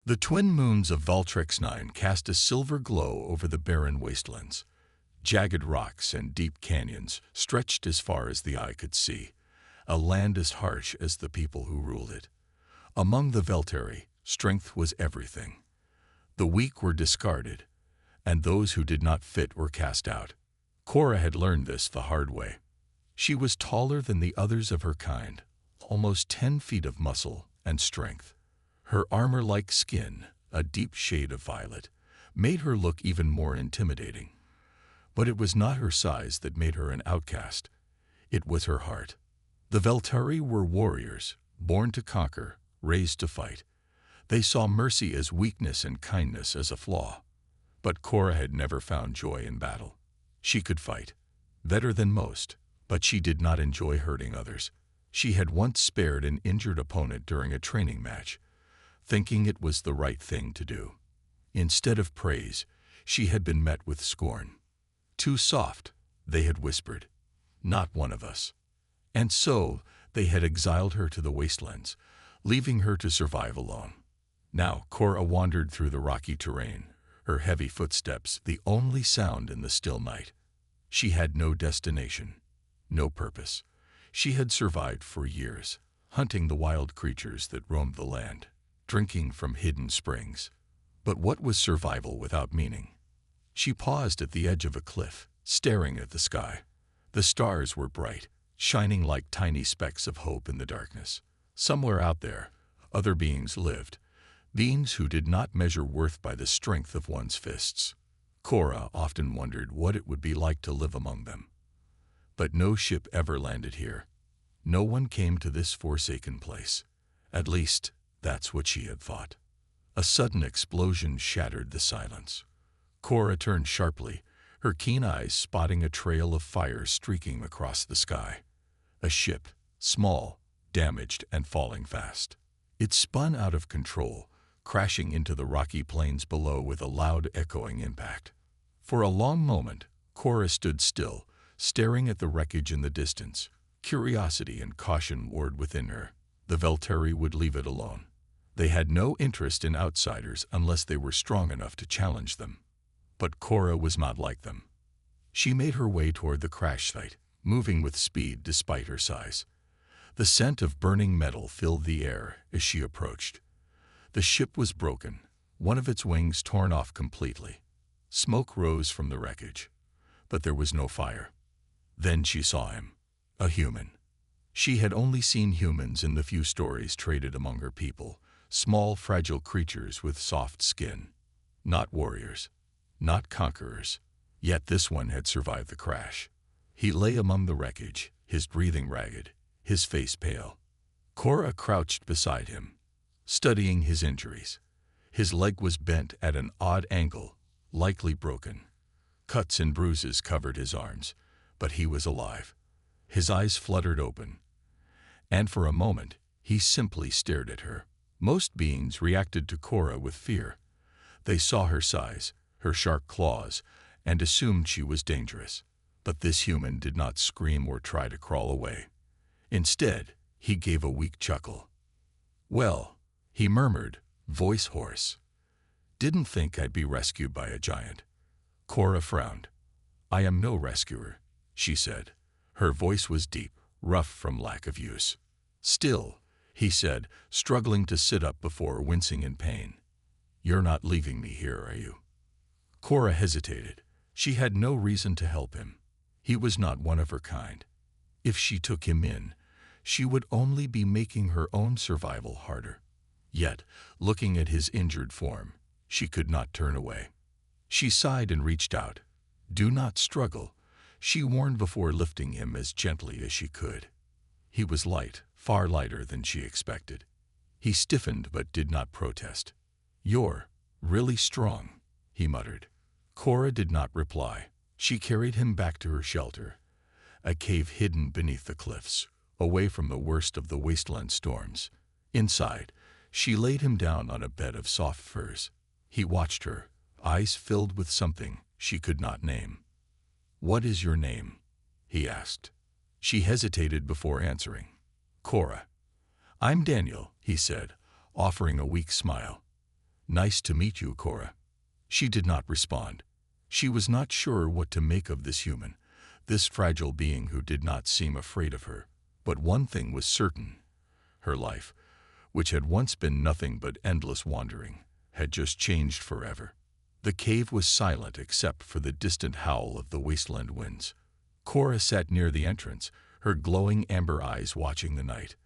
The twin moons of Valtrex 9 cast a silver glow over the barren wastelands. Jagged rocks and deep canyons stretched as far as the eye could see, a land as harsh as the people who ruled it. Among the Veltari, strength was everything. The weak were discarded, and those who did not fit were cast out. Cora had learned this the hard way. She was taller than the others of her kind, almost 10 feet of muscle and strength. Her armor-like skin, a deep shade of violet, made her look even more intimidating. But it was not her size that made her an outcast. It was her heart. The Veltari were warriors, born to conquer, raised to fight. They saw mercy as weakness and kindness as a flaw. But Cora had never found joy in battle. She could fight, better than most, but she did not enjoy hurting others. She had once spared an injured opponent during a training match, thinking it was the right thing to do. Instead of praise, she had been met with scorn. "Too soft," they had whispered. "Not one of us." And so they had exiled her to the wastelands, leaving her to survive alone. Now Cora wandered through the rocky terrain, her heavy footsteps the only sound in the still night. She had no destination, no purpose. She had survived for years, hunting the wild creatures that roamed the land, drinking from hidden springs. But what was survival without meaning? She paused at the edge of a cliff, staring at the sky. The stars were bright, shining like tiny specks of hope in the darkness. Somewhere out there, other beings lived, beings who did not measure worth by the strength of one's fists. Cora often wondered what it would be like to live among them. But no ship ever landed here. No one came to this forsaken place. At least, that's what she had thought. A sudden explosion shattered the silence. Cora turned sharply, her keen eyes spotting a trail of fire streaking across the sky. A ship, small, damaged, and falling fast. It spun out of control, crashing into the rocky plains below with a loud echoing impact. For a long moment, Cora stood still, staring at the wreckage in the distance. Curiosity and caution warred within her. The Veltari would leave it alone. They had no interest in outsiders unless they were strong enough to challenge them. But Cora was not like them. She made her way toward the crash site, moving with speed despite her size. The scent of burning metal filled the air as she approached. The ship was broken, one of its wings torn off completely. Smoke rose from the wreckage, but there was no fire. Then she saw him, a human. She had only seen humans in the few stories traded among her people, small, fragile creatures with soft skin. Not warriors, not conquerors. Yet this one had survived the crash. He lay among the wreckage, his breathing ragged, his face pale. Cora crouched beside him, studying his injuries. His leg was bent at an odd angle, likely broken. Cuts and bruises covered his arms, but he was alive. His eyes fluttered open, and for a moment he simply stared at her. Most beings reacted to Cora with fear. They saw her size, her sharp claws, and assumed she was dangerous. But this human did not scream or try to crawl away. Instead, he gave a weak chuckle. "Well," he murmured, voice hoarse. "Didn't think I'd be rescued by a giant." Cora frowned. "I am no rescuer," she said. Her voice was deep, rough from lack of use. "Still," he said, struggling to sit up before wincing in pain. "You're not leaving me here, are you?" Cora hesitated. She had no reason to help him. He was not one of her kind. If she took him in, she would only be making her own survival harder. Yet, looking at his injured form, she could not turn away. She sighed and reached out. "Do not struggle," she warned before lifting him as gently as she could. He was light, far lighter than she expected. He stiffened but did not protest. "You're really strong," he muttered. Cora did not reply. She carried him back to her shelter, a cave hidden beneath the cliffs, away from the worst of the wasteland storms. Inside, she laid him down on a bed of soft furs. He watched her, eyes filled with something she could not name. "What is your name?" he asked. She hesitated before answering. "Cora." "I'm Daniel," he said, offering a weak smile. "Nice to meet you, Cora." She did not respond. She was not sure what to make of this human, this fragile being who did not seem afraid of her. But one thing was certain. Her life, which had once been nothing but endless wandering, had just changed forever. The cave was silent except for the distant howl of the wasteland winds. Cora sat near the entrance, her glowing amber eyes watching the night.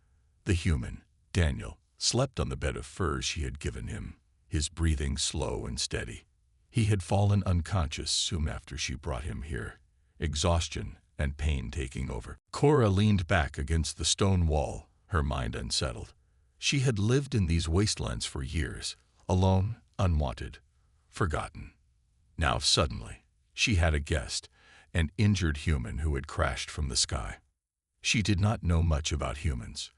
The human, Daniel, slept on the bed of fur she had given him, his breathing slow and steady. He had fallen unconscious soon after she brought him here, exhaustion and pain taking over. Cora leaned back against the stone wall, her mind unsettled. She had lived in these wastelands for years, alone, unwanted, forgotten. Now suddenly, she had a guest, an injured human who had crashed from the sky. She did not know much about humans.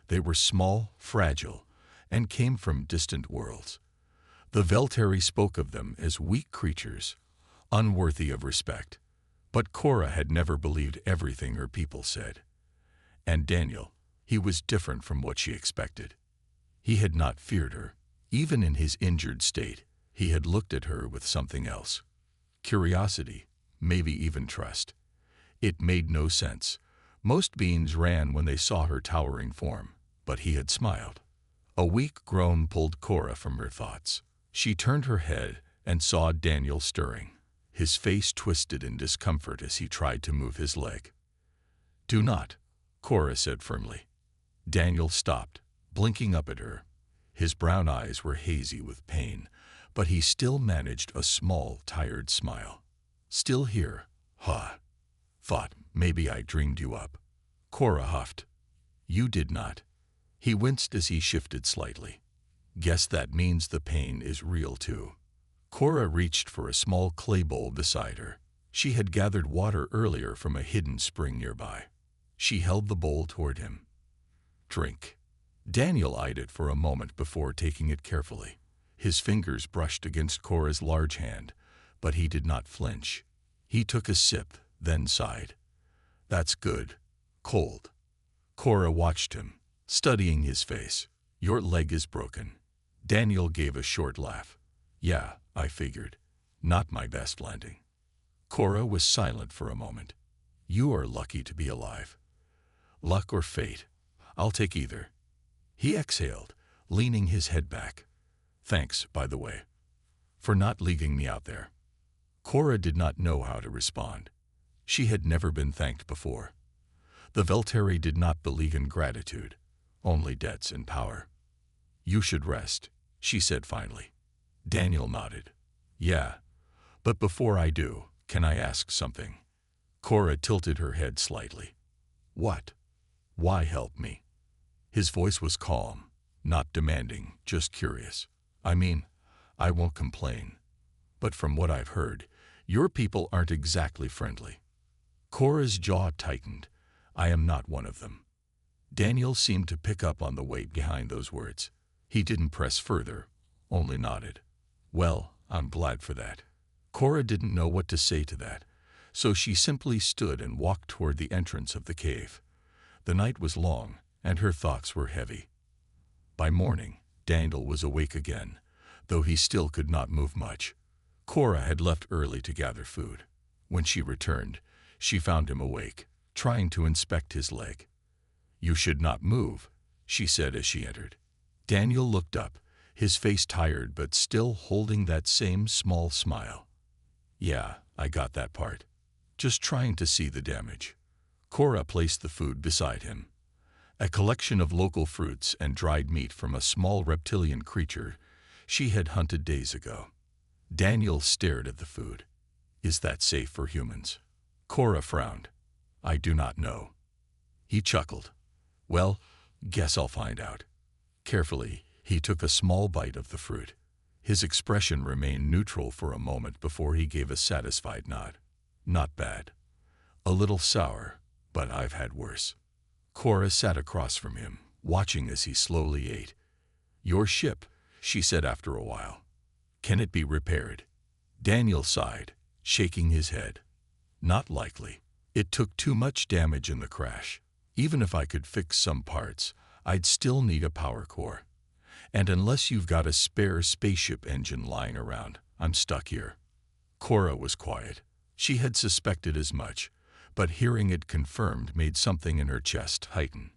They were small, fragile, and came from distant worlds. The Veltari spoke of them as weak creatures, unworthy of respect. But Cora had never believed everything her people said. And Daniel, he was different from what she expected. He had not feared her. Even in his injured state, he had looked at her with something else. Curiosity, maybe even trust. It made no sense. Most beings ran when they saw her towering form, but he had smiled. A weak groan pulled Cora from her thoughts. She turned her head and saw Daniel stirring, his face twisted in discomfort as he tried to move his leg. "Do not," Cora said firmly. Daniel stopped, blinking up at her. His brown eyes were hazy with pain, but he still managed a small, tired smile. "Still here, huh? Thought maybe I dreamed you up." Cora huffed. "You did not." He winced as he shifted slightly. "Guess that means the pain is real too." Cora reached for a small clay bowl beside her. She had gathered water earlier from a hidden spring nearby. She held the bowl toward him. "Drink." Daniel eyed it for a moment before taking it carefully. His fingers brushed against Cora's large hand, but he did not flinch. He took a sip, then sighed. "That's good. Cold." Cora watched him, studying his face. "Your leg is broken." Daniel gave a short laugh. "Yeah, I figured. Not my best landing." Cora was silent for a moment. "You are lucky to be alive." "Luck or fate? I'll take either." He exhaled, leaning his head back. "Thanks, by the way, for not leaving me out there." Cora did not know how to respond. She had never been thanked before. The Veltari did not believe in gratitude, only debts and power. "You should rest," she said finally. Daniel nodded. "Yeah, but before I do, can I ask something?" Cora tilted her head slightly. "What?" "Why help me?" His voice was calm, not demanding, just curious. "I mean, I won't complain. But from what I've heard, your people aren't exactly friendly." Cora's jaw tightened. "I am not one of them." Daniel seemed to pick up on the weight behind those words. He didn't press further, only nodded. "Well, I'm glad for that." Cora didn't know what to say to that, so she simply stood and walked toward the entrance of the cave. The night was long, and her thoughts were heavy. By morning, Daniel was awake again, though he still could not move much. Cora had left early to gather food. When she returned, she found him awake, trying to inspect his leg. "You should not move," she said as she entered. Daniel looked up, his face tired but still holding that same small smile. "Yeah, I got that part. Just trying to see the damage." Cora placed the food beside him. A collection of local fruits and dried meat from a small reptilian creature she had hunted days ago. Daniel stared at the food. "Is that safe for humans?" Cora frowned. "I do not know." He chuckled. "Well, guess I'll find out." Carefully, he took a small bite of the fruit. His expression remained neutral for a moment before he gave a satisfied nod. "Not bad. A little sour, but I've had worse." Cora sat across from him, watching as he slowly ate. "Your ship," she said after a while. "Can it be repaired?" Daniel sighed, shaking his head. "Not likely. It took too much damage in the crash. Even if I could fix some parts, I'd still need a power core. And unless you've got a spare spaceship engine lying around, I'm stuck here. Cora was quiet. She had suspected as much, but hearing it confirmed made something in her chest heighten.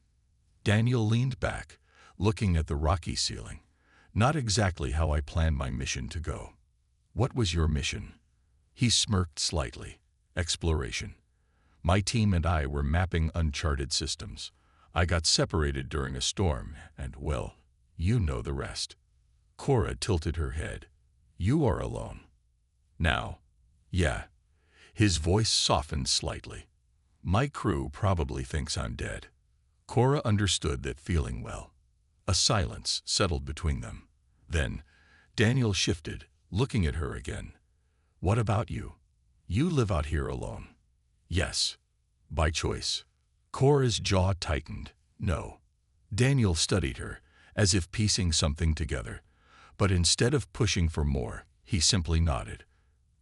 Daniel leaned back, looking at the rocky ceiling. Not exactly how I planned my mission to go. What was your mission? He smirked slightly. Exploration. My team and I were mapping uncharted systems. I got separated during a storm, and, well, you know the rest. Cora tilted her head. You are alone. Now. Yeah. His voice softened slightly. My crew probably thinks I'm dead. Cora understood that feeling well. A silence settled between them. Then, Daniel shifted, looking at her again. What about you? You live out here alone. Yes. By choice. Cora's jaw tightened. No. Daniel studied her, as if piecing something together. But instead of pushing for more, he simply nodded.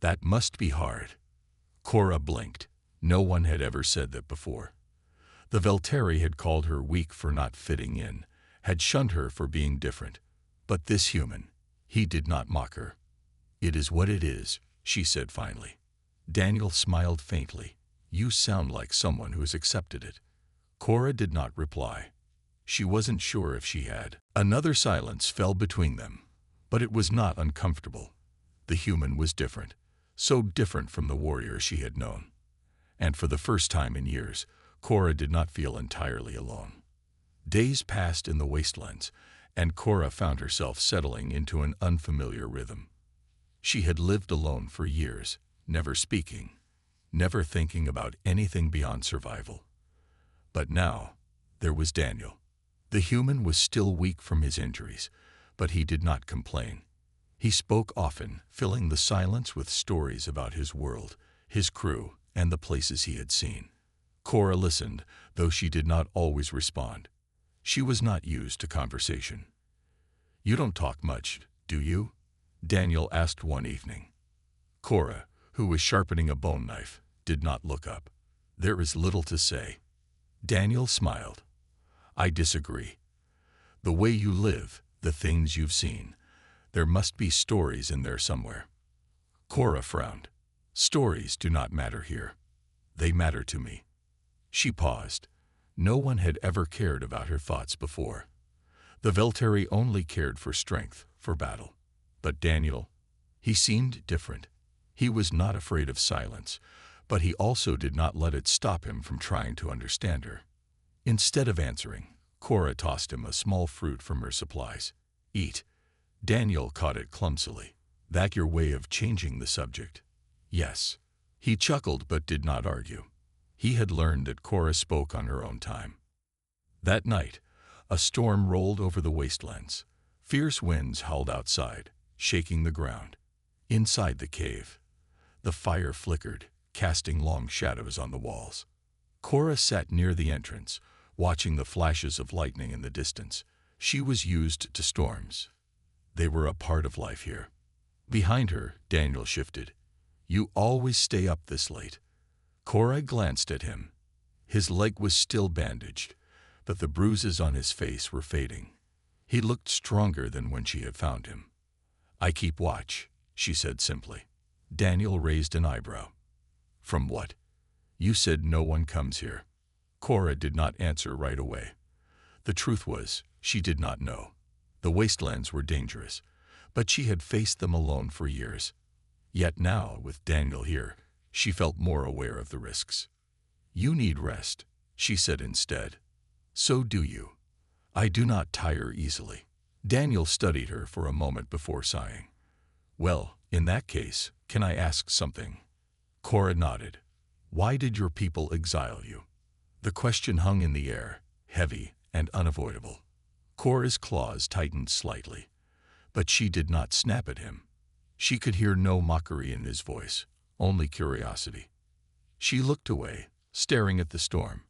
That must be hard. Cora blinked. No one had ever said that before. The Velteri had called her weak for not fitting in, had shunned her for being different. But this human, he did not mock her. It is what it is, she said finally. Daniel smiled faintly. You sound like someone who has accepted it. Cora did not reply. She wasn't sure if she had. Another silence fell between them, but it was not uncomfortable. The human was different, so different from the warrior she had known. And for the first time in years, Cora did not feel entirely alone. Days passed in the wastelands, and Cora found herself settling into an unfamiliar rhythm. She had lived alone for years, never speaking, never thinking about anything beyond survival. But now, there was Daniel. The human was still weak from his injuries, but he did not complain. He spoke often, filling the silence with stories about his world, his crew, and the places he had seen. Cora listened, though she did not always respond. She was not used to conversation. You don't talk much, do you? Daniel asked one evening. Cora, who was sharpening a bone knife, did not look up. There is little to say. Daniel smiled. I disagree. The way you live, the things you've seen, there must be stories in there somewhere. Cora frowned. Stories do not matter here. They matter to me. She paused. No one had ever cared about her thoughts before. The Velteri only cared for strength, for battle. But Daniel, he seemed different. He was not afraid of silence, but he also did not let it stop him from trying to understand her. Instead of answering, Cora tossed him a small fruit from her supplies. Eat. Daniel caught it clumsily. That your way of changing the subject? Yes. He chuckled but did not argue. He had learned that Cora spoke on her own time. That night, a storm rolled over the wastelands. Fierce winds howled outside, shaking the ground. Inside the cave, the fire flickered, casting long shadows on the walls. Cora sat near the entrance, watching the flashes of lightning in the distance. She was used to storms. They were a part of life here. Behind her, Daniel shifted. You always stay up this late. Cora glanced at him. His leg was still bandaged, but the bruises on his face were fading. He looked stronger than when she had found him. I keep watch, she said simply. Daniel raised an eyebrow. From what? You said no one comes here. Cora did not answer right away. The truth was, she did not know. The wastelands were dangerous, but she had faced them alone for years. Yet now, with Daniel here, she felt more aware of the risks. You need rest, she said instead. So do you. I do not tire easily. Daniel studied her for a moment before sighing. Well, in that case, can I ask something? Cora nodded. Why did your people exile you? The question hung in the air, heavy and unavoidable. Cora's claws tightened slightly, but she did not snap at him. She could hear no mockery in his voice, only curiosity. She looked away, staring at the storm.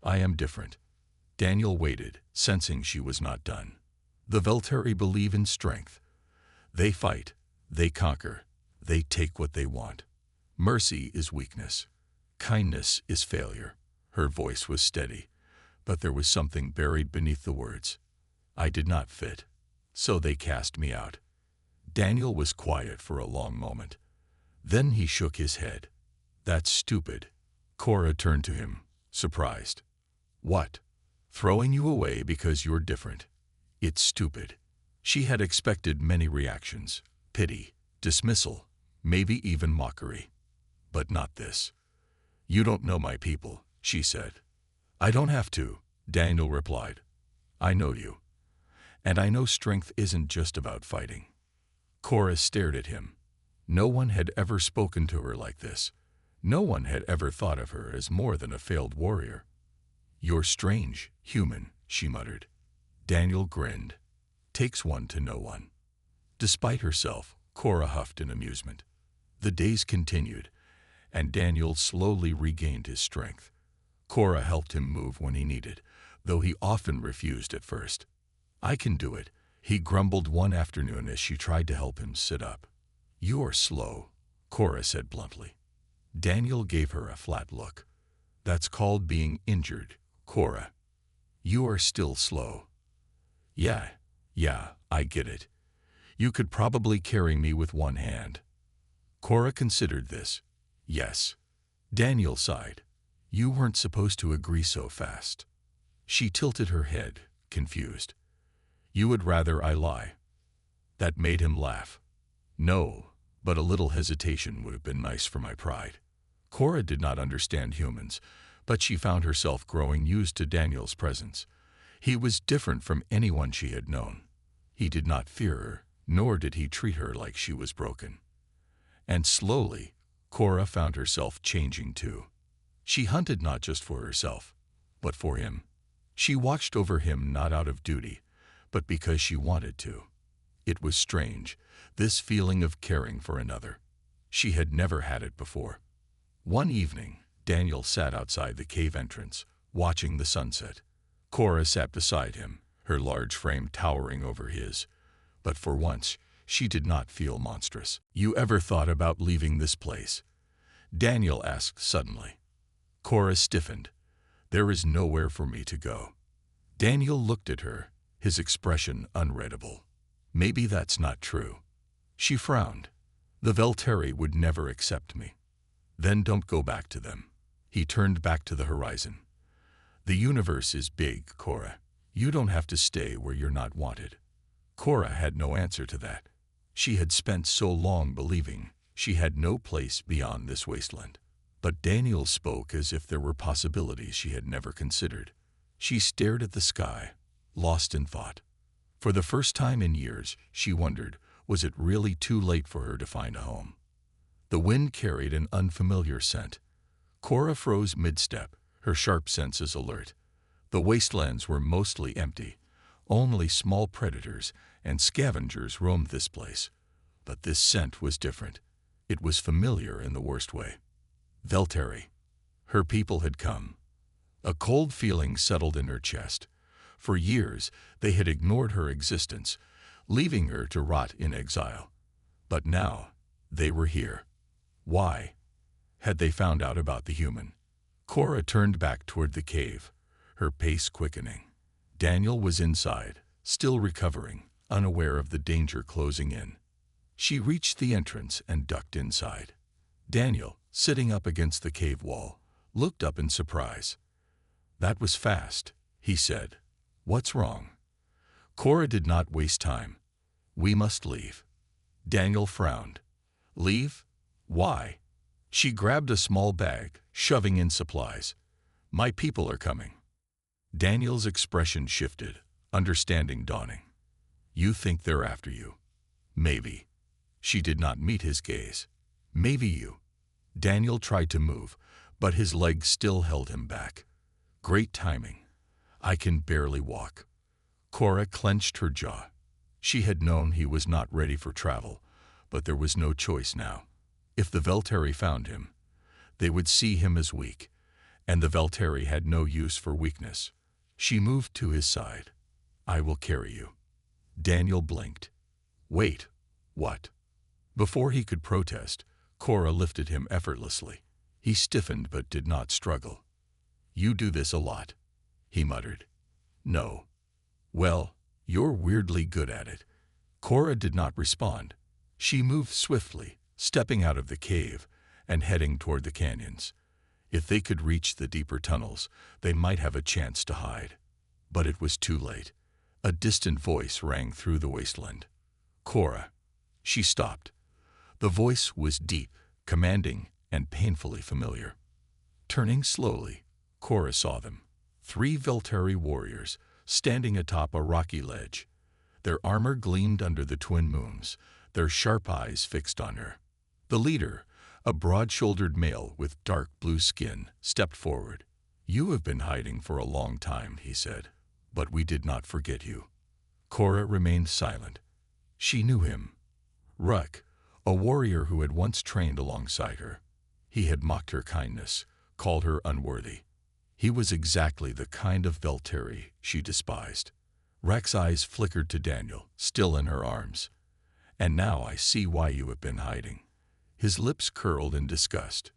I am different. Daniel waited, sensing she was not done. The Velteri believe in strength. They fight, they conquer, they take what they want. Mercy is weakness. Kindness is failure. Her voice was steady, but there was something buried beneath the words. I did not fit. So they cast me out. Daniel was quiet for a long moment. Then he shook his head. That's stupid. Cora turned to him, surprised. What? Throwing you away because you're different. It's stupid. She had expected many reactions. Pity, dismissal, maybe even mockery. But not this. You don't know my people, she said. I don't have to, Daniel replied. I know you. And I know strength isn't just about fighting. Cora stared at him. No one had ever spoken to her like this. No one had ever thought of her as more than a failed warrior. You're strange, human, she muttered. Daniel grinned. Takes one to know one. Despite herself, Cora huffed in amusement. The days continued, and Daniel slowly regained his strength. Cora helped him move when he needed, though he often refused at first. I can do it, he grumbled one afternoon as she tried to help him sit up. You're slow, Cora said bluntly. Daniel gave her a flat look. That's called being injured, Cora. You are still slow. Yeah, I get it. You could probably carry me with one hand. Cora considered this. Yes. Daniel sighed. You weren't supposed to agree so fast. She tilted her head, confused. You would rather I lie. That made him laugh. No, but a little hesitation would have been nice for my pride. Cora did not understand humans, but she found herself growing used to Daniel's presence. He was different from anyone she had known. He did not fear her, nor did he treat her like she was broken. And slowly, Cora found herself changing too. She hunted not just for herself, but for him. She watched over him not out of duty, but because she wanted to. It was strange, this feeling of caring for another. She had never had it before. One evening, Daniel sat outside the cave entrance, watching the sunset. Cora sat beside him, her large frame towering over his. But for once, she did not feel monstrous. You ever thought about leaving this place? Daniel asked suddenly. Cora stiffened. There is nowhere for me to go. Daniel looked at her, his expression unreadable. Maybe that's not true. She frowned. The Velteri would never accept me. Then don't go back to them. He turned back to the horizon. The universe is big, Cora. You don't have to stay where you're not wanted. Cora had no answer to that. She had spent so long believing she had no place beyond this wasteland. But Daniel spoke as if there were possibilities she had never considered. She stared at the sky, lost in thought. For the first time in years, she wondered, was it really too late for her to find a home? The wind carried an unfamiliar scent. Cora froze mid-step, her sharp senses alert. The wastelands were mostly empty. Only small predators and scavengers roamed this place. But this scent was different. It was familiar in the worst way. Velteri. Her people had come. A cold feeling settled in her chest. For years, they had ignored her existence, leaving her to rot in exile. But now, they were here. Why? Had they found out about the human? Cora turned back toward the cave, her pace quickening. Daniel was inside, still recovering, unaware of the danger closing in. She reached the entrance and ducked inside. Daniel, sitting up against the cave wall, looked up in surprise. That was fast, he said. What's wrong? Cora did not waste time. We must leave. Daniel frowned. Leave? Why? She grabbed a small bag, shoving in supplies. My people are coming. Daniel's expression shifted, understanding dawning. You think they're after you? Maybe. She did not meet his gaze. Maybe you. Daniel tried to move, but his legs still held him back. Great timing. I can barely walk. Cora clenched her jaw. She had known he was not ready for travel, but there was no choice now. If the Velteri found him, they would see him as weak, and the Velteri had no use for weakness. She moved to his side. I will carry you. Daniel blinked. Wait, what? Before he could protest, Cora lifted him effortlessly. He stiffened but did not struggle. You do this a lot, he muttered. No. Well, you're weirdly good at it. Cora did not respond. She moved swiftly, stepping out of the cave and heading toward the canyons. If they could reach the deeper tunnels, they might have a chance to hide. But it was too late. A distant voice rang through the wasteland. Cora. She stopped. The voice was deep, commanding, and painfully familiar. Turning slowly, Cora saw them. 3 Veltari warriors, standing atop a rocky ledge. Their armor gleamed under the twin moons, their sharp eyes fixed on her. The leader, a broad-shouldered male with dark blue skin, stepped forward. "You have been hiding for a long time," he said, "but we did not forget you." Cora remained silent. She knew him. Ruck, a warrior who had once trained alongside her. He had mocked her kindness, called her unworthy. He was exactly the kind of Veltari she despised. Rack's eyes flickered to Daniel, still in her arms. "And now I see why you have been hiding." His lips curled in disgust.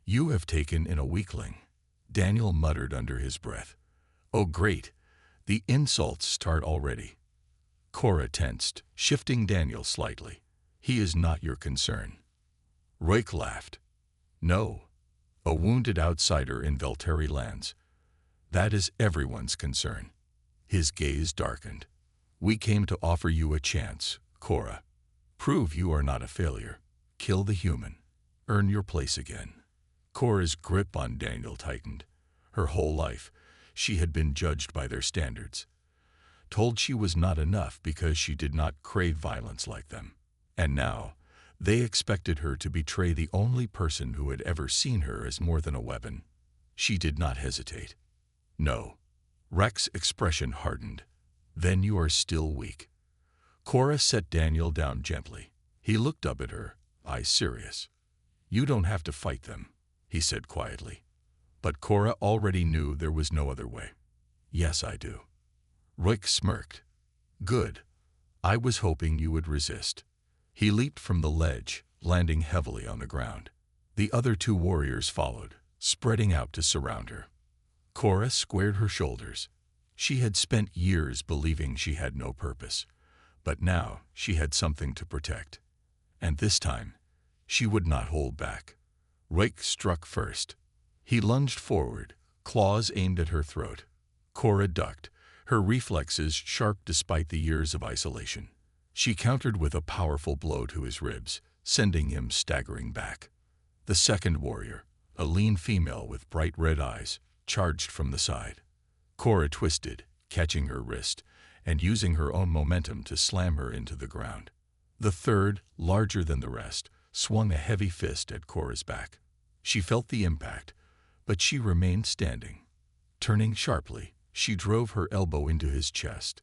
"You have taken in a weakling," Daniel muttered under his breath. "Oh great, the insults start already." Cora tensed, shifting Daniel slightly. "He is not your concern." Roik laughed. "No, a wounded outsider in Veltari lands. That is everyone's concern." His gaze darkened. "We came to offer you a chance, Cora. Prove you are not a failure. Kill the human. Earn your place again." Cora's grip on Daniel tightened. Her whole life, she had been judged by their standards. Told she was not enough because she did not crave violence like them. And now, they expected her to betray the only person who had ever seen her as more than a weapon. She did not hesitate. "No." Rex's expression hardened. "Then you are still weak." Cora set Daniel down gently. He looked up at her, eyes serious. "You don't have to fight them," he said quietly. But Cora already knew there was no other way. "Yes, I do." Roik smirked. "Good. I was hoping you would resist." He leaped from the ledge, landing heavily on the ground. The other 2 warriors followed, spreading out to surround her. Cora squared her shoulders. She had spent years believing she had no purpose, but now she had something to protect. And this time, she would not hold back. Roik struck first. He lunged forward, claws aimed at her throat. Cora ducked, her reflexes sharp despite the years of isolation. She countered with a powerful blow to his ribs, sending him staggering back. The second warrior, a lean female with bright red eyes, charged from the side. Cora twisted, catching her wrist, and using her own momentum to slam her into the ground. The third, larger than the rest, swung a heavy fist at Cora's back. She felt the impact, but she remained standing. Turning sharply, she drove her elbow into his chest,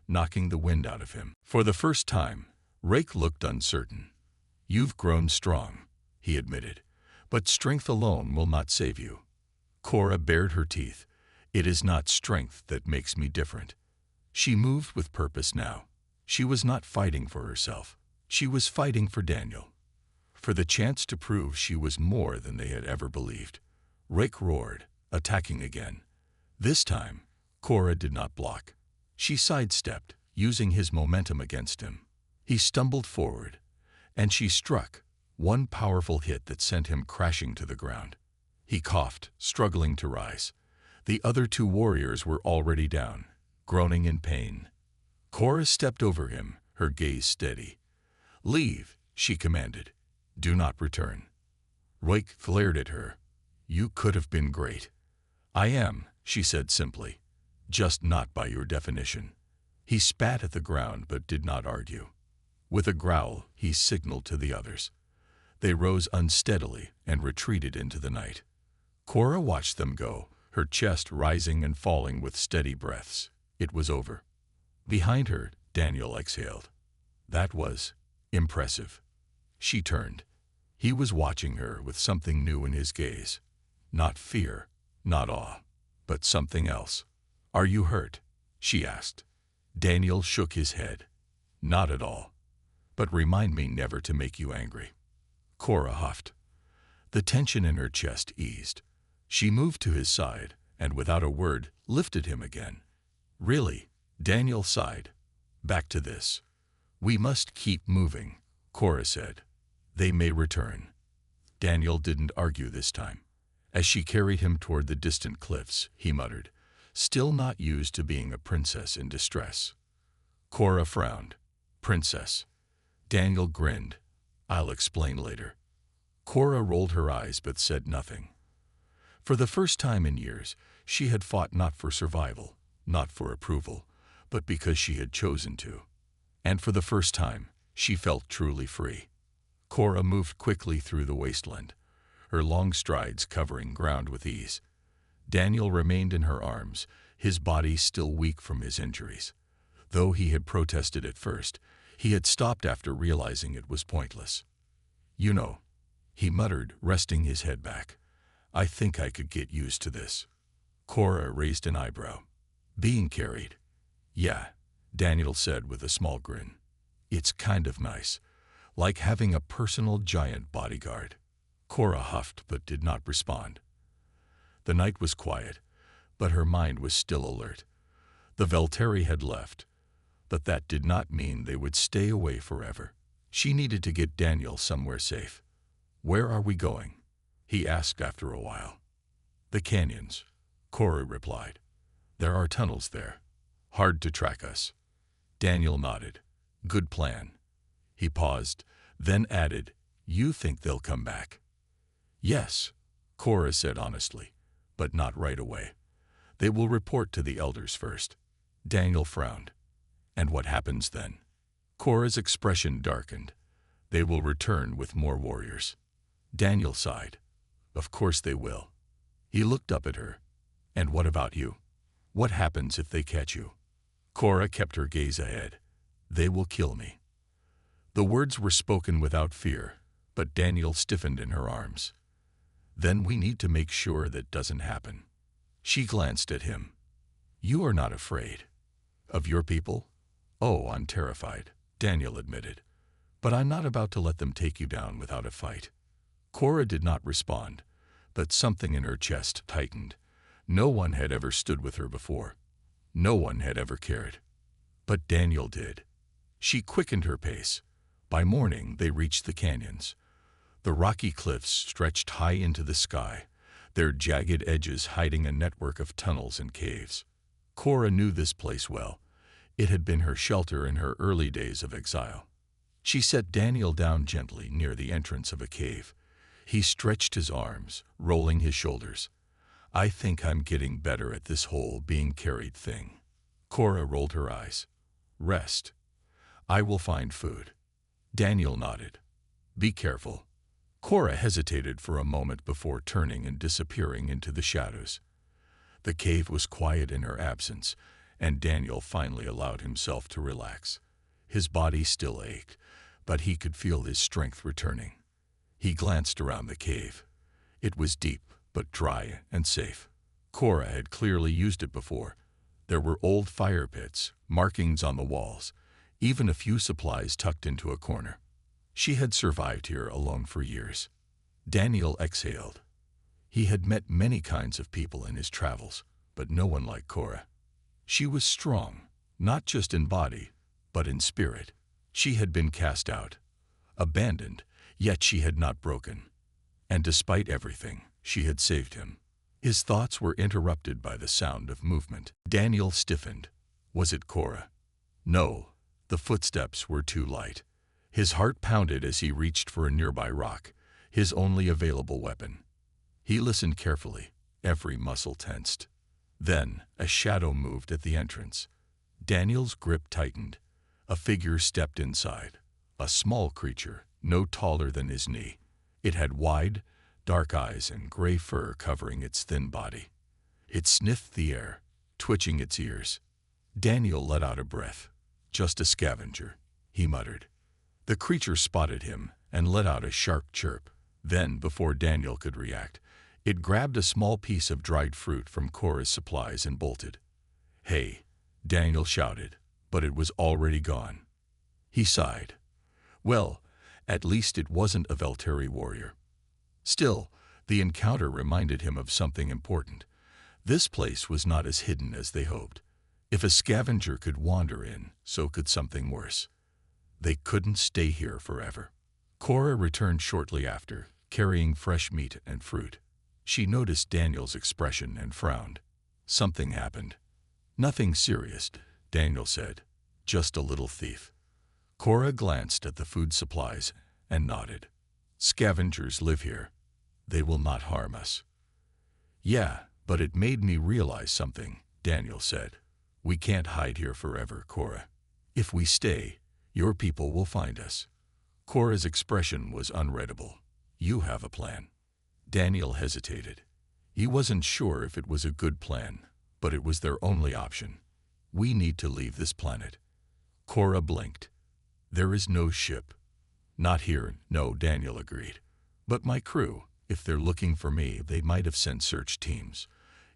knocking the wind out of him. For the first time, Rake looked uncertain. "You've grown strong," he admitted, "but strength alone will not save you." Cora bared her teeth. "It is not strength that makes me different." She moved with purpose now. She was not fighting for herself. She was fighting for Daniel, for the chance to prove she was more than they had ever believed. Rake roared, attacking again. This time, Cora did not block. She sidestepped, using his momentum against him. He stumbled forward, and she struck, one powerful hit that sent him crashing to the ground. He coughed, struggling to rise. The other 2 warriors were already down, groaning in pain. Cora stepped over him, her gaze steady. "Leave," she commanded. "Do not return." Roik glared at her. "You could have been great." "I am," she said simply, "just not by your definition." He spat at the ground but did not argue. With a growl, he signaled to the others. They rose unsteadily and retreated into the night. Cora watched them go, her chest rising and falling with steady breaths. It was over. Behind her, Daniel exhaled. That was impressive. She turned. He was watching her with something new in his gaze. Not fear, not awe, but something else. "Are you hurt?" she asked. Daniel shook his head. "Not at all. But remind me never to make you angry." Cora huffed. The tension in her chest eased. She moved to his side and, without a word, lifted him again. "Really?" Daniel sighed. "Back to this." "We must keep moving," Cora said. "They may return." Daniel didn't argue this time. As she carried him toward the distant cliffs, he muttered, "Still not used to being a princess in distress." Cora frowned. "Princess." Daniel grinned. "I'll explain later." Cora rolled her eyes but said nothing. For the first time in years, she had fought not for survival, not for approval, but because she had chosen to. And for the first time, she felt truly free. Cora moved quickly through the wasteland, her long strides covering ground with ease. Daniel remained in her arms, his body still weak from his injuries. Though he had protested at first, he had stopped after realizing it was pointless. "You know," he muttered, resting his head back, "I think I could get used to this." Cora raised an eyebrow. "Being carried?" "Yeah," Daniel said with a small grin. "It's kind of nice, like having a personal giant bodyguard." Cora huffed but did not respond. The night was quiet, but her mind was still alert. The Velteri had left, but that did not mean they would stay away forever. She needed to get Daniel somewhere safe. "Where are we going?" he asked after a while. "The canyons," Cora replied. "There are tunnels there. Hard to track us." Daniel nodded. "Good plan." He paused, then added, "You think they'll come back?" "Yes," Cora said honestly, "but not right away. They will report to the elders first." Daniel frowned. "And what happens then?" Cora's expression darkened. "They will return with more warriors." Daniel sighed. "Of course they will." He looked up at her. "And what about you? What happens if they catch you?" Cora kept her gaze ahead. "They will kill me." The words were spoken without fear, but Daniel stiffened in her arms. "Then we need to make sure that doesn't happen." She glanced at him. "You are not afraid." "Of your people?" "Oh, I'm terrified," Daniel admitted. "But I'm not about to let them take you down without a fight." Cora did not respond, but something in her chest tightened. No one had ever stood with her before. No one had ever cared. But Daniel did. She quickened her pace. By morning, they reached the canyons. The rocky cliffs stretched high into the sky, their jagged edges hiding a network of tunnels and caves. Cora knew this place well. It had been her shelter in her early days of exile. She set Daniel down gently near the entrance of a cave. He stretched his arms, rolling his shoulders. "I think I'm getting better at this whole being carried thing." Cora rolled her eyes. "Rest. I will find food." Daniel nodded. "Be careful." Cora hesitated for a moment before turning and disappearing into the shadows. The cave was quiet in her absence, and Daniel finally allowed himself to relax. His body still ached, but he could feel his strength returning. He glanced around the cave. It was deep, but dry and safe. Cora had clearly used it before. There were old fire pits, markings on the walls, even a few supplies tucked into a corner. She had survived here alone for years. Daniel exhaled. He had met many kinds of people in his travels, but no one like Cora. She was strong, not just in body, but in spirit. She had been cast out, abandoned, yet she had not broken. And despite everything, she had saved him. His thoughts were interrupted by the sound of movement. Daniel stiffened. Was it Cora? No, the footsteps were too light. His heart pounded as he reached for a nearby rock, his only available weapon. He listened carefully, every muscle tensed. Then, a shadow moved at the entrance. Daniel's grip tightened. A figure stepped inside. A small creature, no taller than his knee. It had wide, dark eyes and gray fur covering its thin body. It sniffed the air, twitching its ears. Daniel let out a breath. "Just a scavenger," he muttered. The creature spotted him and let out a sharp chirp. Then, before Daniel could react, it grabbed a small piece of dried fruit from Cora's supplies and bolted. "Hey," Daniel shouted, but it was already gone. He sighed. Well, at least it wasn't a Velteri warrior. Still, the encounter reminded him of something important. This place was not as hidden as they hoped. If a scavenger could wander in, so could something worse. They couldn't stay here forever. Cora returned shortly after, carrying fresh meat and fruit. She noticed Daniel's expression and frowned. Something happened. Nothing serious, Daniel said. Just a little thief. Cora glanced at the food supplies and nodded. Scavengers live here. They will not harm us. Yeah, but it made me realize something, Daniel said. We can't hide here forever, Cora. If we stay, your people will find us. Cora's expression was unreadable. You have a plan. Daniel hesitated. He wasn't sure if it was a good plan, but it was their only option. We need to leave this planet. Cora blinked. There is no ship. Not here, no, Daniel agreed. But my crew, if they're looking for me, they might have sent search teams.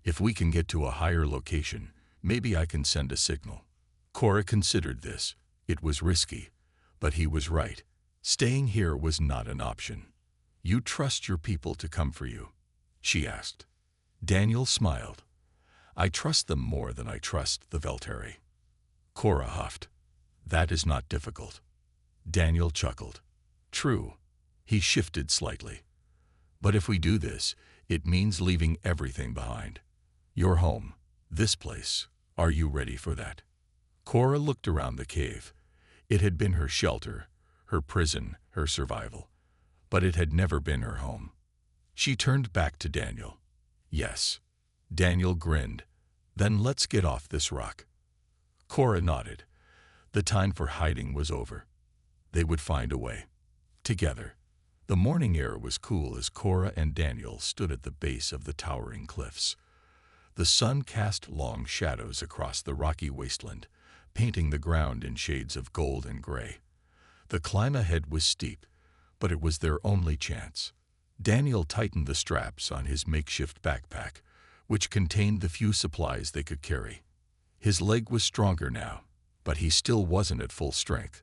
If we can get to a higher location, maybe I can send a signal. Cora considered this. It was risky, but he was right. Staying here was not an option. You trust your people to come for you? She asked. Daniel smiled. I trust them more than I trust the Veltari. Cora huffed. That is not difficult. Daniel chuckled. True. He shifted slightly. But if we do this, it means leaving everything behind. Your home, this place. Are you ready for that? Cora looked around the cave. It had been her shelter, her prison, her survival. But it had never been her home. She turned back to Daniel. Yes. Daniel grinned. Then let's get off this rock. Cora nodded. The time for hiding was over. They would find a way. Together. The morning air was cool as Cora and Daniel stood at the base of the towering cliffs. The sun cast long shadows across the rocky wasteland, painting the ground in shades of gold and gray. The climb ahead was steep, but it was their only chance. Daniel tightened the straps on his makeshift backpack, which contained the few supplies they could carry. His leg was stronger now, but he still wasn't at full strength.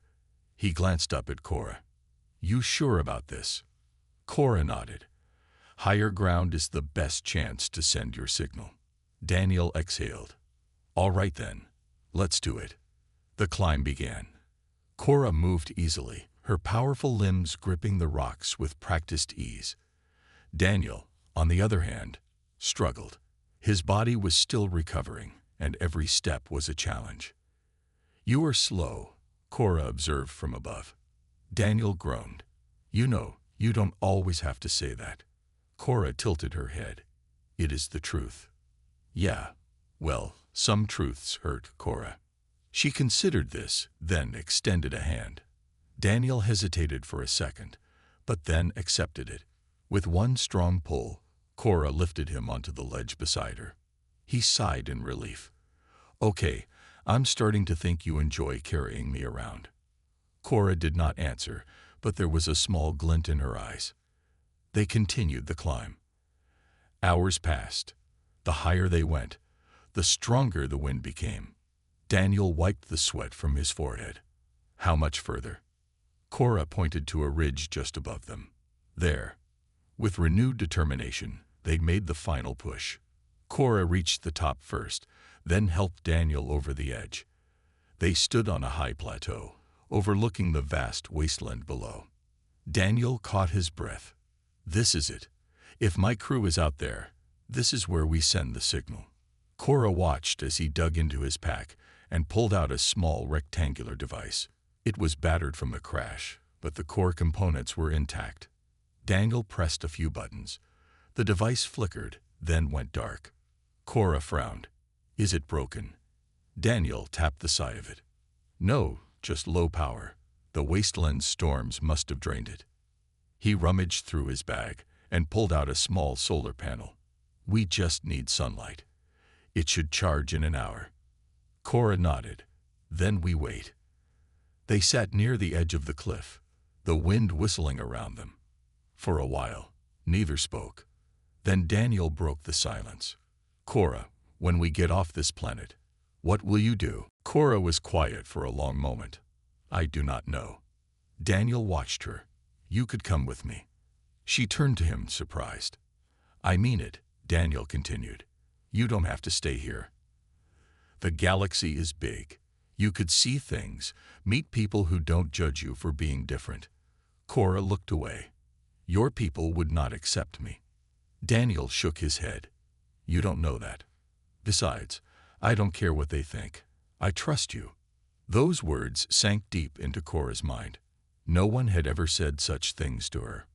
He glanced up at Cora. You sure about this? Cora nodded. Higher ground is the best chance to send your signal. Daniel exhaled. All right then, let's do it. The climb began. Cora moved easily, her powerful limbs gripping the rocks with practiced ease. Daniel, on the other hand, struggled. His body was still recovering, and every step was a challenge. You are slow, Cora observed from above. Daniel groaned. You know, you don't always have to say that. Cora tilted her head. It is the truth. Yeah, well, some truths hurt Cora. She considered this, then extended a hand. Daniel hesitated for a second, but then accepted it. With one strong pull, Cora lifted him onto the ledge beside her. He sighed in relief. Okay, I'm starting to think you enjoy carrying me around. Cora did not answer, but there was a small glint in her eyes. They continued the climb. Hours passed. The higher they went, the stronger the wind became. Daniel wiped the sweat from his forehead. How much further? Cora pointed to a ridge just above them. There. With renewed determination, they made the final push. Cora reached the top first, then helped Daniel over the edge. They stood on a high plateau, overlooking the vast wasteland below. Daniel caught his breath. This is it. If my crew is out there, this is where we send the signal. Cora watched as he dug into his pack and pulled out a small rectangular device. It was battered from the crash, but the core components were intact. Daniel pressed a few buttons. The device flickered, then went dark. Cora frowned. Is it broken? Daniel tapped the side of it. No, just low power. The wasteland's storms must have drained it. He rummaged through his bag and pulled out a small solar panel. We just need sunlight. It should charge in an hour. Cora nodded. Then we wait. They sat near the edge of the cliff, the wind whistling around them. For a while, neither spoke. Then Daniel broke the silence. Cora, when we get off this planet, what will you do? Cora was quiet for a long moment. I do not know. Daniel watched her. You could come with me. She turned to him, surprised. I mean it, Daniel continued. You don't have to stay here. The galaxy is big. You could see things, meet people who don't judge you for being different. Cora looked away. Your people would not accept me. Daniel shook his head. You don't know that. Besides, I don't care what they think. I trust you. Those words sank deep into Cora's mind. No one had ever said such things to her.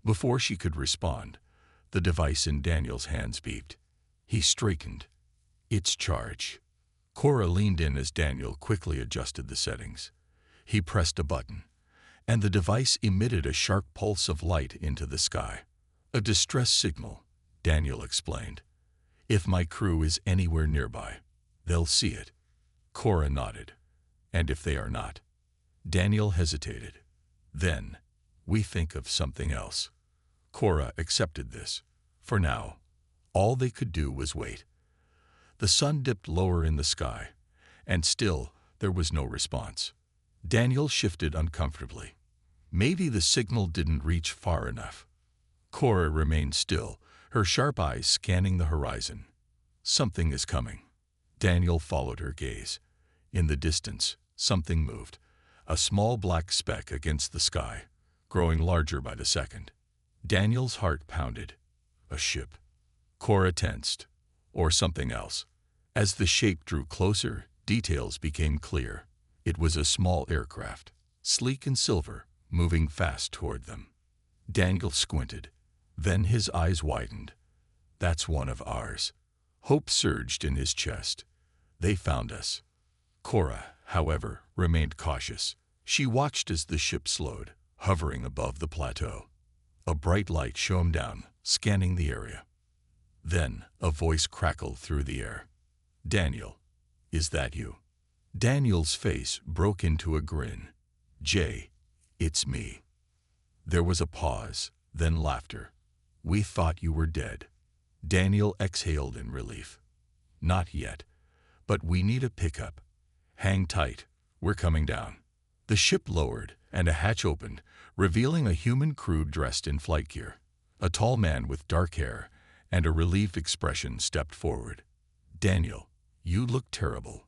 Before she could respond, the device in Daniel's hands beeped. He straightened. It's charged. Cora leaned in as Daniel quickly adjusted the settings. He pressed a button, and the device emitted a sharp pulse of light into the sky. A distress signal, Daniel explained. If my crew is anywhere nearby, they'll see it. Cora nodded. And if they are not? Daniel hesitated. Then, we think of something else. Cora accepted this. For now, all they could do was wait. The sun dipped lower in the sky, and still there was no response. Daniel shifted uncomfortably. Maybe the signal didn't reach far enough. Cora remained still, her sharp eyes scanning the horizon. Something is coming. Daniel followed her gaze. In the distance, something moved. A small black speck against the sky, growing larger by the second. Daniel's heart pounded. A ship. Cora tensed. Or something else. As the shape drew closer, details became clear. It was a small aircraft, sleek and silver, moving fast toward them. Daniel squinted. Then his eyes widened. That's one of ours. Hope surged in his chest. They found us. Cora, however, remained cautious. She watched as the ship slowed, hovering above the plateau. A bright light shone down, scanning the area. Then a voice crackled through the air. Daniel, is that you? Daniel's face broke into a grin. Jay, it's me. There was a pause, then laughter. We thought you were dead. Daniel exhaled in relief. Not yet, but we need a pickup. Hang tight, we're coming down. The ship lowered, and a hatch opened, revealing a human crew dressed in flight gear. A tall man with dark hair and a relieved expression stepped forward. Daniel, you look terrible.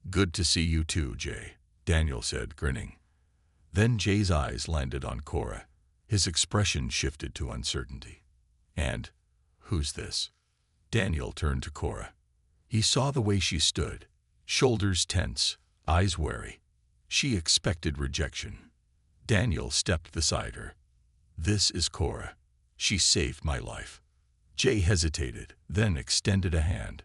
Good to see you too, Jay, Daniel said, grinning. Then Jay's eyes landed on Cora. His expression shifted to uncertainty. And, who's this? Daniel turned to Cora. He saw the way she stood, shoulders tense, eyes wary. She expected rejection. Daniel stepped beside her. This is Cora. She saved my life. Jay hesitated, then extended a hand.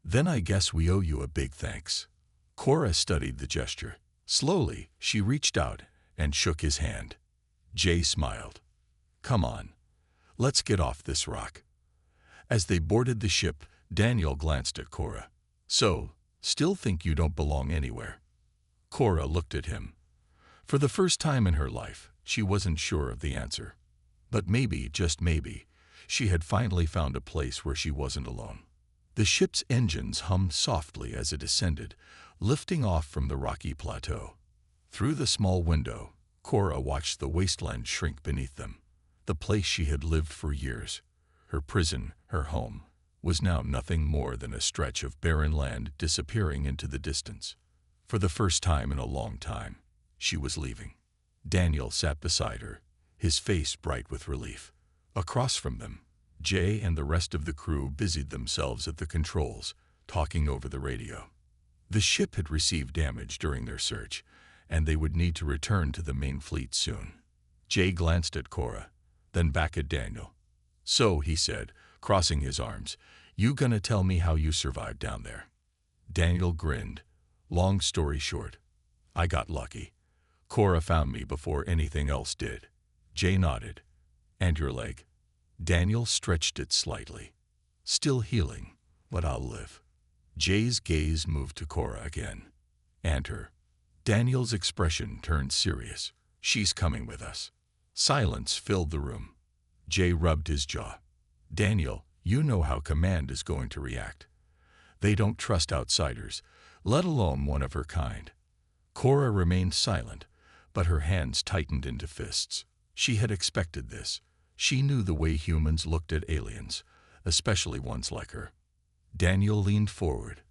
Then I guess we owe you a big thanks. Cora studied the gesture. Slowly, she reached out and shook his hand. Jay smiled. Come on, let's get off this rock. As they boarded the ship, Daniel glanced at Cora. So, still think you don't belong anywhere? Cora looked at him. For the first time in her life, she wasn't sure of the answer. But maybe, just maybe, she had finally found a place where she wasn't alone. The ship's engines hummed softly as it ascended, lifting off from the rocky plateau. Through the small window, Cora watched the wasteland shrink beneath them. The place she had lived for years, her prison, her home, was now nothing more than a stretch of barren land disappearing into the distance. For the first time in a long time, she was leaving. Daniel sat beside her, his face bright with relief. Across from them, Jay and the rest of the crew busied themselves at the controls, talking over the radio. The ship had received damage during their search, and they would need to return to the main fleet soon. Jay glanced at Cora, then back at Daniel. So, he said, crossing his arms, you gonna tell me how you survived down there? Daniel grinned. Long story short, I got lucky. Cora found me before anything else did. Jay nodded. And your leg? Daniel stretched it slightly. Still healing, but I'll live. Jay's gaze moved to Cora again. And her. Daniel's expression turned serious. She's coming with us. Silence filled the room. Jay rubbed his jaw. Daniel, you know how Command is going to react. They don't trust outsiders, let alone one of her kind. Cora remained silent, but her hands tightened into fists. She had expected this. She knew the way humans looked at aliens, especially ones like her. Daniel leaned forward.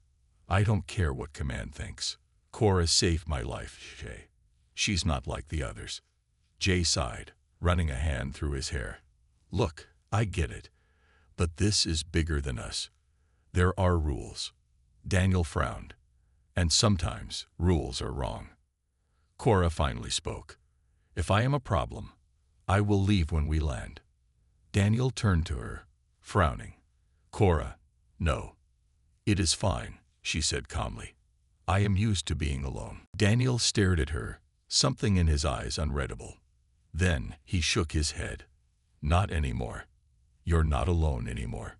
I don't care what Command thinks. Cora saved my life, Jay. She's not like the others. Jay sighed, running a hand through his hair. Look, I get it. But this is bigger than us. There are rules. Daniel frowned. And sometimes rules are wrong. Cora finally spoke. If I am a problem, I will leave when we land. Daniel turned to her, frowning. Cora, no. It is fine, she said calmly. I am used to being alone. Daniel stared at her, something in his eyes unreadable. Then he shook his head. Not anymore. You're not alone anymore.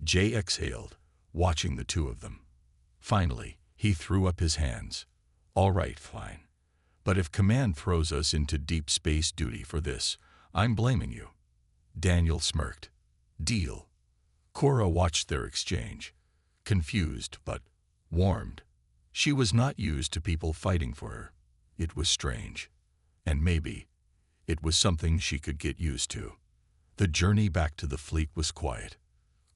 Jay exhaled, watching the two of them. Finally, he threw up his hands. All right, fine. But if Command throws us into deep space duty for this, I'm blaming you. Daniel smirked. Deal. Cora watched their exchange, confused but warmed. She was not used to people fighting for her. It was strange. And maybe it was something she could get used to. The journey back to the fleet was quiet.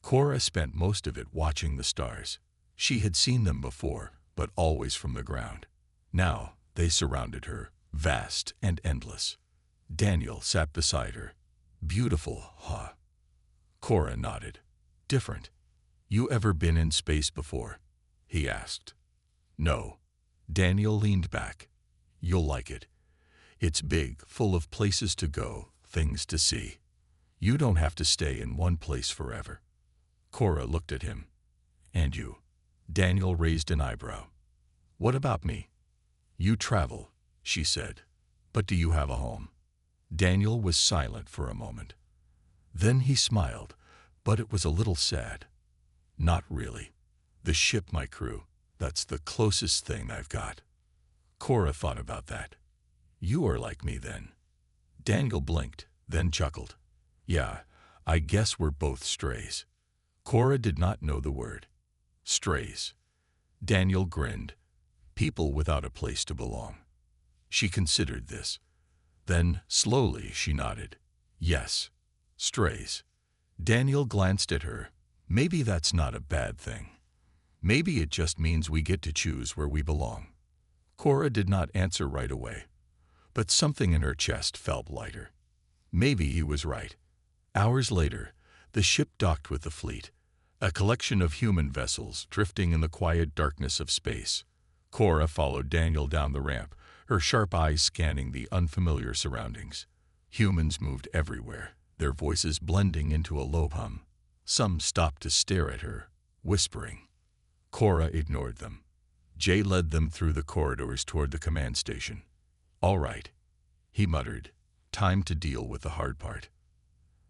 Cora spent most of it watching the stars. She had seen them before, but always from the ground. Now they surrounded her, vast and endless. Daniel sat beside her. Beautiful, huh? Cora nodded. Different. You ever been in space before? He asked. No. Daniel leaned back. You'll like it. It's big, full of places to go, things to see. You don't have to stay in one place forever. Cora looked at him. And you? Daniel raised an eyebrow. What about me? You travel, she said. But do you have a home? Daniel was silent for a moment. Then he smiled, but it was a little sad. Not really. The ship, my crew, that's the closest thing I've got. Cora thought about that. You are like me then. Daniel blinked, then chuckled. Yeah, I guess we're both strays. Cora did not know the word. Strays. Daniel grinned. People without a place to belong. She considered this. Then, slowly, she nodded. Yes, strays. Daniel glanced at her. Maybe that's not a bad thing. Maybe it just means we get to choose where we belong. Cora did not answer right away, but something in her chest felt lighter. Maybe he was right. Hours later, the ship docked with the fleet, a collection of human vessels drifting in the quiet darkness of space. Cora followed Daniel down the ramp, her sharp eyes scanning the unfamiliar surroundings. Humans moved everywhere, their voices blending into a low hum. Some stopped to stare at her, whispering. Cora ignored them. Jay led them through the corridors toward the command station. All right, he muttered. Time to deal with the hard part.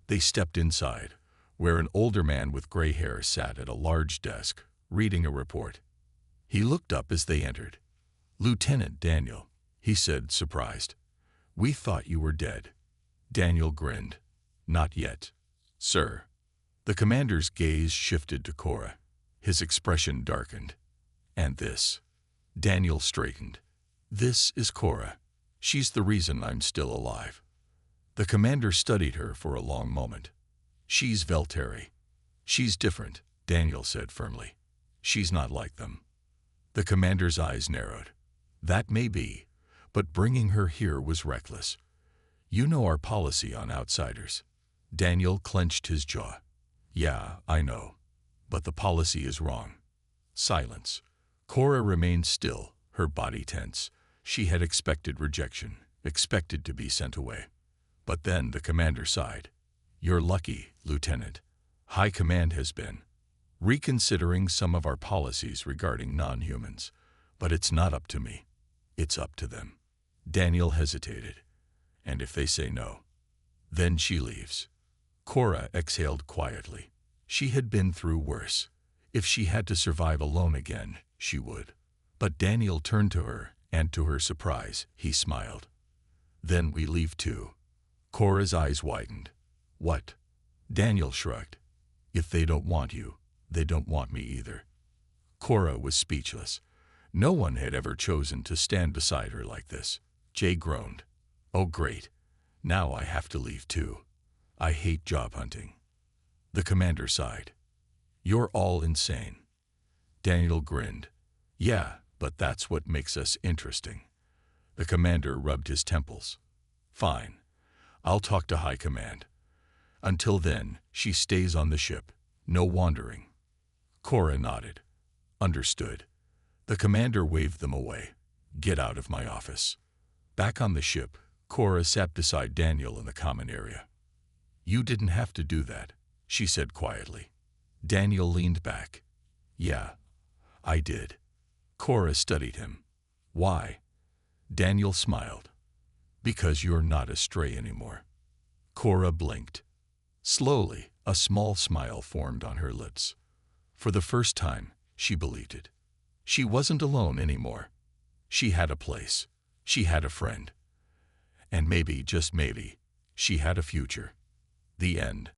They stepped inside, where an older man with gray hair sat at a large desk, reading a report. He looked up as they entered. Lieutenant Daniel, he said, surprised. We thought you were dead. Daniel grinned. Not yet, sir. The commander's gaze shifted to Cora. His expression darkened. And this? Daniel straightened. This is Cora. She's the reason I'm still alive. The commander studied her for a long moment. She's Velteri. She's different, Daniel said firmly. She's not like them. The commander's eyes narrowed. That may be, but bringing her here was reckless. You know our policy on outsiders. Daniel clenched his jaw. Yeah, I know. But the policy is wrong. Silence. Cora remained still, her body tense. She had expected rejection, expected to be sent away. But then the commander sighed. You're lucky, Lieutenant. High Command has been reconsidering some of our policies regarding non-humans. But it's not up to me. It's up to them. Daniel hesitated. And if they say no, then she leaves. Cora exhaled quietly. She had been through worse. If she had to survive alone again, she would. But Daniel turned to her, and to her surprise, he smiled. Then we leave too. Cora's eyes widened. What? Daniel shrugged. If they don't want you, they don't want me either. Cora was speechless. No one had ever chosen to stand beside her like this. Jay groaned. Oh great. Now I have to leave too. I hate job hunting. The commander sighed. You're all insane. Daniel grinned. Yeah, but that's what makes us interesting." The commander rubbed his temples. "Fine. I'll talk to High Command. Until then, she stays on the ship. No wandering." Cora nodded. "Understood." The commander waved them away. "Get out of my office." Back on the ship, Cora sat beside Daniel in the common area. "You didn't have to do that," she said quietly. Daniel leaned back. "Yeah, I did." Cora studied him. "Why?" Daniel smiled. "Because you're not a stray anymore." Cora blinked. Slowly, a small smile formed on her lips. For the first time, she believed it. She wasn't alone anymore. She had a place. She had a friend. And maybe, just maybe, she had a future. The end.